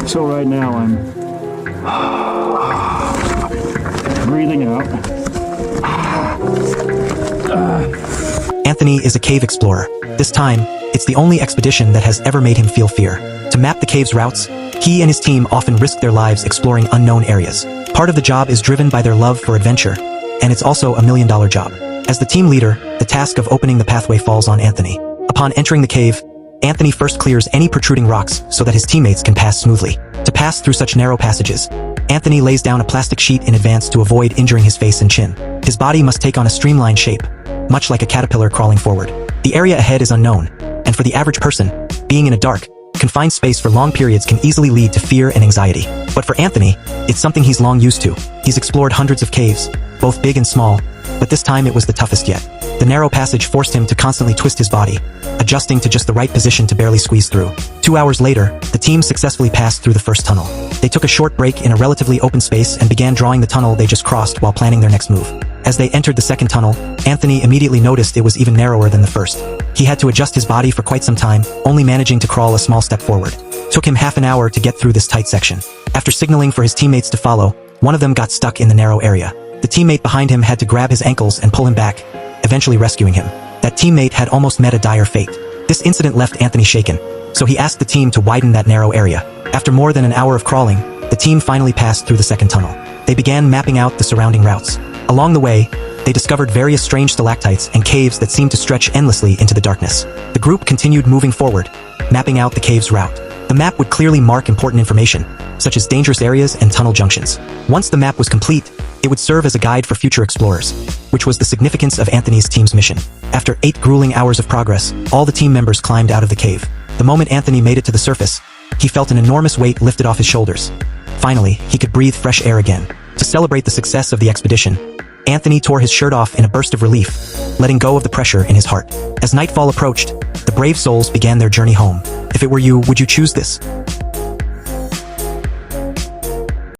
So right now I'm breathing out. Anthony is a cave explorer. This time, it's the only expedition that has ever made him feel fear. To map the cave's routes, he and his team often risk their lives exploring unknown areas. Part of the job is driven by their love for adventure, and it's also a $1 million job. As the team leader, the task of opening the pathway falls on Anthony. Upon entering the cave, Anthony first clears any protruding rocks so that his teammates can pass smoothly. To pass through such narrow passages, Anthony lays down a plastic sheet in advance to avoid injuring his face and chin. His body must take on a streamlined shape, much like a caterpillar crawling forward. The area ahead is unknown, and for the average person, being in a dark, confined space for long periods can easily lead to fear and anxiety. But for Anthony, it's something he's long used to. He's explored hundreds of caves, both big and small, but this time it was the toughest yet. The narrow passage forced him to constantly twist his body, adjusting to just the right position to barely squeeze through. 2 hours later, the team successfully passed through the first tunnel. They took a short break in a relatively open space and began drawing the tunnel they just crossed while planning their next move. As they entered the second tunnel, Anthony immediately noticed it was even narrower than the first. He had to adjust his body for quite some time, only managing to crawl a small step forward. It took him half an hour to get through this tight section. After signaling for his teammates to follow, one of them got stuck in the narrow area. The teammate behind him had to grab his ankles and pull him back, eventually rescuing him. That teammate had almost met a dire fate. This incident left Anthony shaken, so he asked the team to widen that narrow area. After more than an hour of crawling, the team finally passed through the second tunnel. They began mapping out the surrounding routes. Along the way, they discovered various strange stalactites and caves that seemed to stretch endlessly into the darkness. The group continued moving forward, mapping out the cave's route. The map would clearly mark important information, such as dangerous areas and tunnel junctions. Once the map was complete, it would serve as a guide for future explorers, which was the significance of Anthony's team's mission. After 8 grueling hours of progress, all the team members climbed out of the cave. The moment Anthony made it to the surface, he felt an enormous weight lifted off his shoulders. Finally, he could breathe fresh air again. To celebrate the success of the expedition, Anthony tore his shirt off in a burst of relief, letting go of the pressure in his heart. As nightfall approached, the brave souls began their journey home. If it were you, would you choose this?